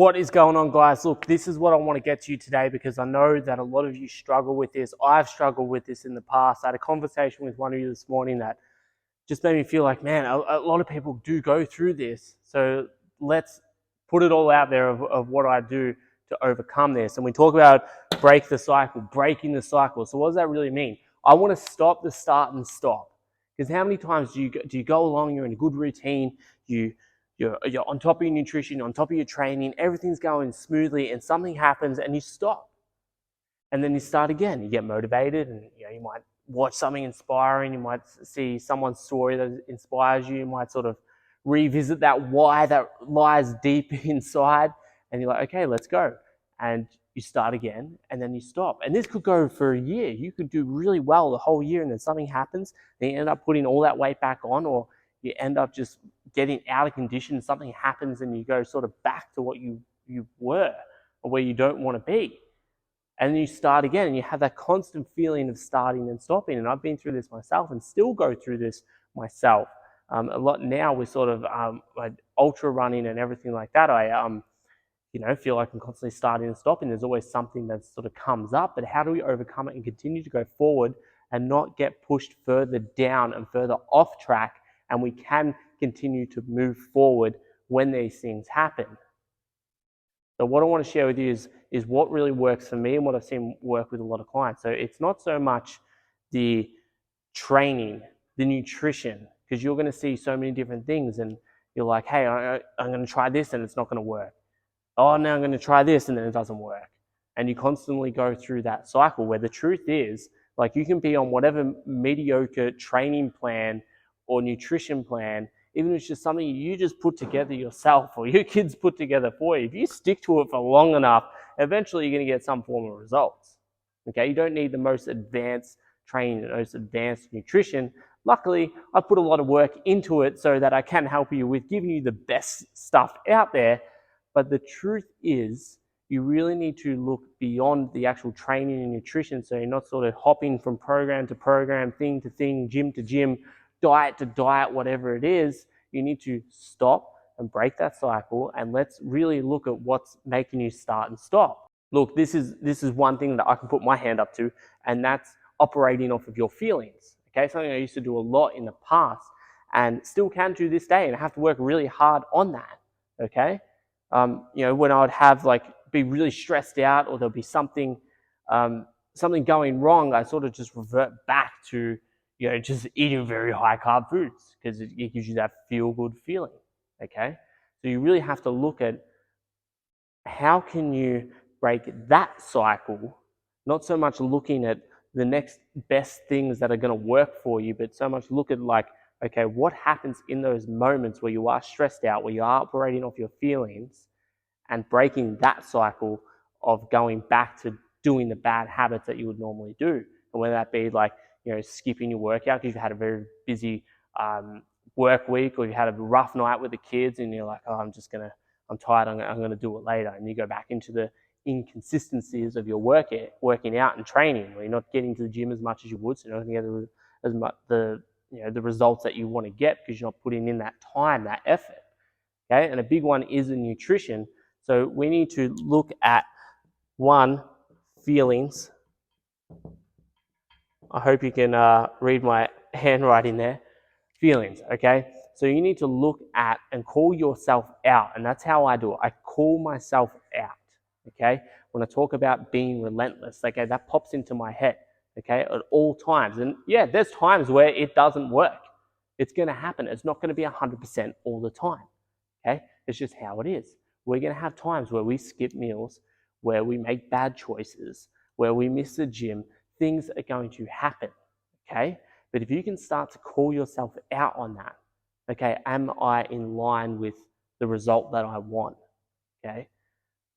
What is going on, guys? Look, this is what I want to get to you today because I know that a lot of you struggle with this. I've struggled with this in the past. I had a conversation with one of you this morning that just made me feel like, man, a lot of people do go through this. So let's put it all out there of what I do to overcome this. And we talk about break the cycle, breaking the cycle. So what does that really mean? I want to stop the start and stop. Because how many times do you go along, you're in a good routine, you're on top of your nutrition, on top of your training, everything's going smoothly, and something happens and you stop. And then you start again. You get motivated, and you might watch something inspiring, you might see someone's story that inspires you, you might sort of revisit that why that lies deep inside, and you're like, okay, let's go. And you start again, and then you stop. And this could go for a year. You could do really well the whole year, and then something happens, and you end up putting all that weight back on, or you end up just getting out of condition, something happens, and you go sort of back to what you were, or where you don't want to be. And then you start again, and you have that constant feeling of starting and stopping. And I've been through this myself and still go through this myself. A lot now with sort of like ultra running and everything like that. I feel like I'm constantly starting and stopping. There's always something that sort of comes up, but how do we overcome it and continue to go forward and not get pushed further down and further off track, and we can continue to move forward when these things happen? So what I want to share with you is what really works for me and what I've seen work with a lot of clients. So it's not so much the training, the nutrition, because you're going to see so many different things and you're like, hey, I'm going to try this and it's not going to work. Oh, now I'm going to try this and then it doesn't work. And you constantly go through that cycle where the truth is, like, you can be on whatever mediocre training plan or nutrition plan, even if it's just something you just put together yourself or your kids put together for you. If you stick to it for long enough, eventually you're going to get some form of results. Okay, you don't need the most advanced training, the most advanced nutrition. Luckily, I put a lot of work into it so that I can help you with giving you the best stuff out there. But the truth is, you really need to look beyond the actual training and nutrition, so you're not sort of hopping from program to program, thing to thing, gym to gym, diet to diet, whatever it is. You need to stop and break that cycle, and let's really look at what's making you start and stop. Look, this is one thing that I can put my hand up to, and that's operating off of your feelings. Okay, something I used to do a lot in the past and still can do this day, and I have to work really hard on that. Okay, when I would have be really stressed out, or there'll be something going wrong, I sort of just revert back to just eating very high carb foods because it gives you that feel good feeling. Okay, so you really have to look at how can you break that cycle, not so much looking at the next best things that are going to work for you, but so much look at okay, what happens in those moments where you are stressed out, where you are operating off your feelings, and breaking that cycle of going back to doing the bad habits that you would normally do. And whether that be skipping your workout because you had a very busy work week, or you had a rough night with the kids and you're like, oh, I'm tired, I'm going to do it later. And you go back into the inconsistencies of your working out and training, where you're not getting to the gym as much as you would, so you're not going to get as much the results that you want to get because you're not putting in that time, that effort. Okay, and a big one is the nutrition. So we need to look at feelings. I hope you can read my handwriting there. Feelings, okay? So you need to look at and call yourself out, and that's how I do it. I call myself out, okay? When I talk about being relentless, okay, that pops into my head, okay, at all times. And yeah, there's times where it doesn't work. It's going to happen. It's not going to be 100% all the time, okay? It's just how it is. We're going to have times where we skip meals, where we make bad choices, where we miss the gym. Things are going to happen, okay? But if you can start to call yourself out on that, okay, am I in line with the result that I want, okay?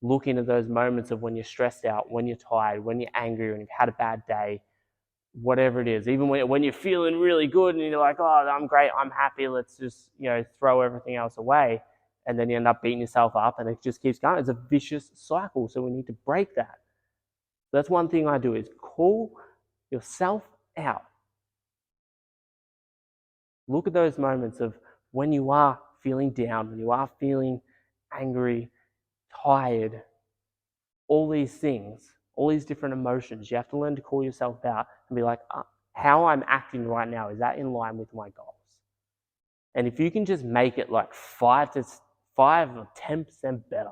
Looking at those moments of when you're stressed out, when you're tired, when you're angry, when you've had a bad day, whatever it is, even when you're feeling really good and you're like, oh, I'm great, I'm happy, let's just, throw everything else away. And then you end up beating yourself up and it just keeps going. It's a vicious cycle. So we need to break that. So that's one thing I do, is call yourself out. Look at those moments of when you are feeling down, when you are feeling angry, tired, all these things, all these different emotions. You have to learn to call yourself out and be like, how I'm acting right now, is that in line with my goals? And if you can just make it like 5 or 10% better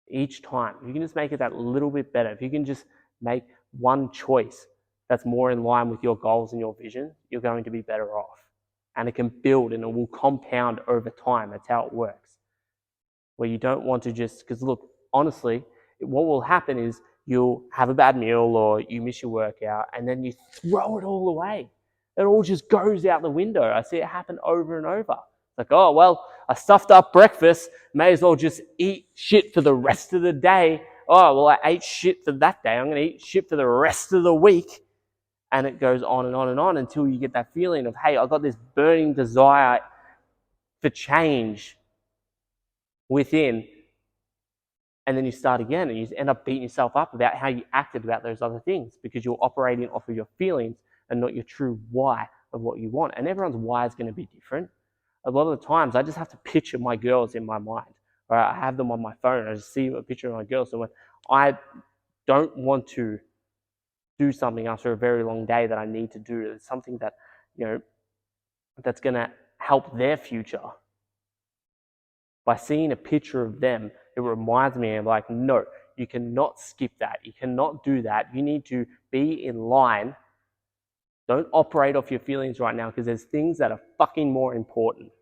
each time, if you can just make it that little bit better, if you can just make one choice that's more in line with your goals and your vision, you're going to be better off. And it can build and it will compound over time. That's how it works. Where you don't want to just, because look, honestly, what will happen is you'll have a bad meal or you miss your workout and then you throw it all away. It all just goes out the window. I see it happen over and over. It's like, oh, well, I stuffed up breakfast, may as well just eat shit for the rest of the day. Oh, well, I ate shit for that day. I'm going to eat shit for the rest of the week. And it goes on and on and on until you get that feeling of, hey, I've got this burning desire for change within. And then you start again and you end up beating yourself up about how you acted about those other things because you're operating off of your feelings and not your true why of what you want. And everyone's why is going to be different. A lot of the times I just have to picture my girls in my mind, or I have them on my phone. I just see a picture of my girls. So when I don't want to do something after a very long day that I need to do, it's something that, that's going to help their future. By seeing a picture of them, it reminds me of like, no, you cannot skip that. You cannot do that. You need to be in line. Don't operate off your feelings right now because there's things that are fucking more important.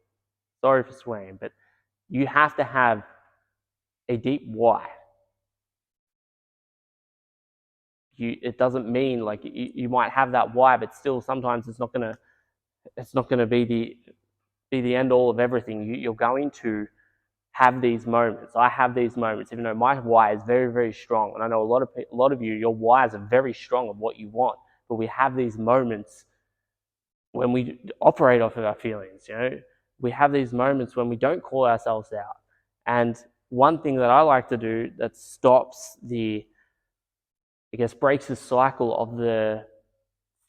Sorry for swearing, but you have to have a deep why. It doesn't mean like you might have that why, but still sometimes it's not gonna be the end all of everything. You're going to have these moments. I have these moments, even though my why is very, very strong. And I know a lot of you, your whys are very strong of what you want. But we have these moments when we operate off of our feelings. We have these moments when we don't call ourselves out. And one thing that I like to do that stops breaks the cycle of the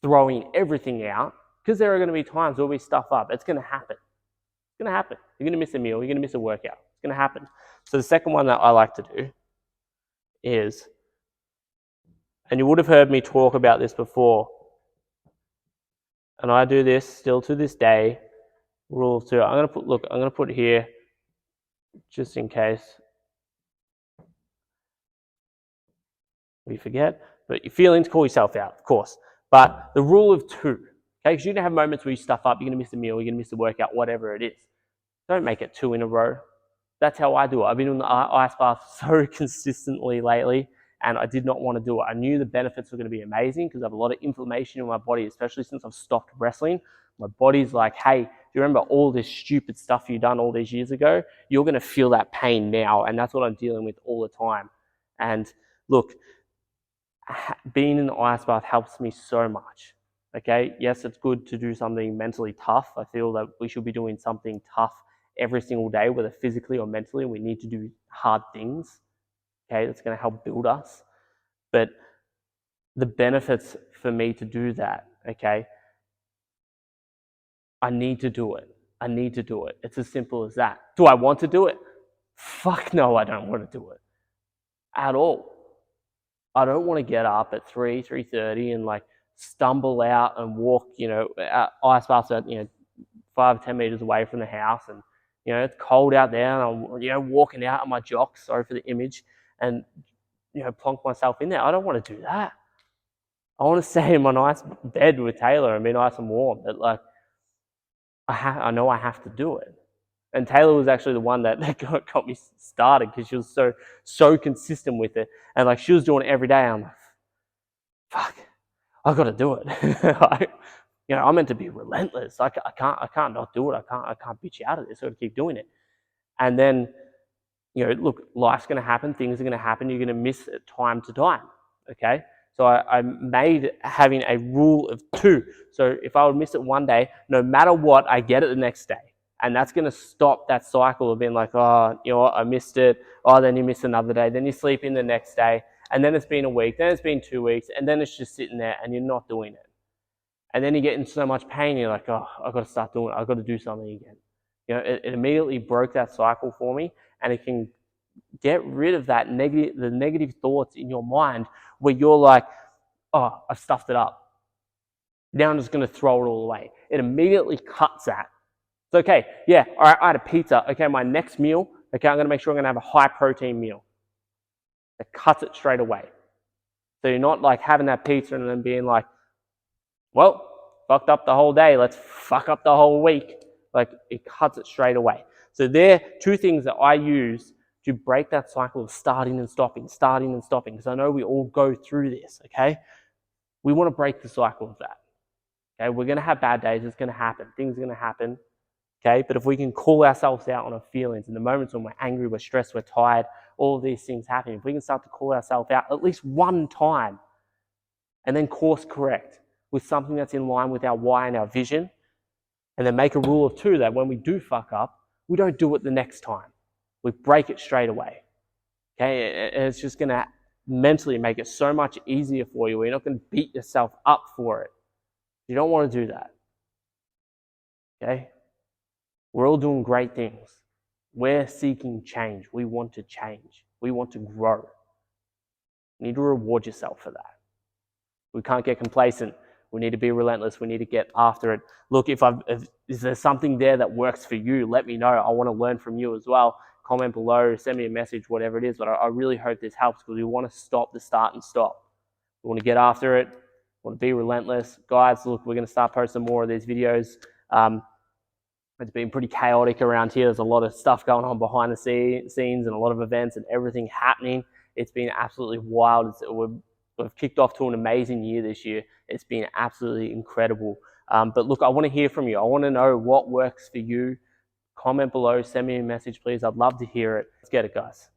throwing everything out, because there are going to be times where we stuff up. It's going to happen. It's going to happen. You're going to miss a meal. You're going to miss a workout. It's going to happen. So the second one that I like to do is, and you would have heard me talk about this before, and I do this still to this day, rule of two. I'm going to put here just in case we forget, but your feelings, call yourself out, of course. But the rule of two, okay, because you're going to have moments where you stuff up, you're going to miss a meal, you're going to miss a workout, whatever it is. Don't make it 2 in a row. That's how I do it. I've been in the ice bath so consistently lately, and I did not want to do it. I knew the benefits were going to be amazing because I have a lot of inflammation in my body, especially since I've stopped wrestling. My body's like, hey, do you remember all this stupid stuff you done all these years ago? You're going to feel that pain now, and that's what I'm dealing with all the time. And look, being in the ice bath helps me so much. Okay, yes, it's good to do something mentally tough. I feel that we should be doing something tough every single day, whether physically or mentally. We need to do hard things. Okay, that's going to help build us. But the benefits for me to do that, okay, I need to do it. I need to do it. It's as simple as that. Do I want to do it? Fuck no, I don't want to do it at all. I don't want to get up at 3:30 and like stumble out and walk, ice baths at 5-10 meters away from the house, and it's cold out there, and I'm walking out on my jocks. Sorry for the image, and plonk myself in there. I don't want to do that. I want to stay in my nice bed with Taylor and be nice and warm. But like, I know I have to do it. And Taylor was actually the one that got me started because she was so consistent with it, and like she was doing it every day. I'm like, fuck, I got to do it. I'm meant to be relentless. I can't not do it. I can't bitch out of this. I got to keep doing it. And then, look, life's going to happen. Things are going to happen. You're going to miss it time to time. Okay. So I made having a rule of 2. So if I would miss it one day, no matter what, I get it the next day. And that's going to stop that cycle of being like, oh, what, I missed it. Oh, then you miss another day. Then you sleep in the next day. And then it's been a week. Then it's been 2 weeks. And then it's just sitting there and you're not doing it. And then you get in so much pain. You're like, oh, I've got to start doing it. I've got to do something again. It immediately broke that cycle for me. and it can get rid of the negative thoughts in your mind where you're like, oh, I stuffed it up. Now I'm just going to throw it all away. It immediately cuts that. It's okay. Yeah, all right, I had a pizza. Okay, my next meal, okay, I'm going to make sure I'm going to have a high protein meal. It cuts it straight away. So you're not like having that pizza and then being like, well, fucked up the whole day. Let's fuck up the whole week. Like, it cuts it straight away. So they're two things that I use to break that cycle of starting and stopping, because I know we all go through this, okay? We want to break the cycle of that. Okay, we're going to have bad days. It's going to happen. Things are going to happen. Okay, but if we can call ourselves out on our feelings in the moments when we're angry, we're stressed, we're tired, all of these things happen. If we can start to call ourselves out at least one time and then course correct with something that's in line with our why and our vision, and then make a rule of two that when we do fuck up, we don't do it the next time. We break it straight away. Okay, and it's just going to mentally make it so much easier for you. You're not going to beat yourself up for it. You don't want to do that. Okay? We're all doing great things. We're seeking change. We want to change. We want to grow. You need to reward yourself for that. We can't get complacent. We need to be relentless. We need to get after it. Look, if is there something there that works for you, let me know. I want to learn from you as well. Comment below, send me a message, whatever it is. But I really hope this helps because we want to stop the start and stop. We want to get after it. We want to be relentless. Guys, look, we're going to start posting more of these videos. It's been pretty chaotic around here. There's a lot of stuff going on behind the scenes and a lot of events and everything happening. It's been absolutely wild. We've kicked off to an amazing year this year. It's been absolutely incredible. But look, I want to hear from you. I want to know what works for you. Comment below. Send me a message, please. I'd love to hear it. Let's get it, guys.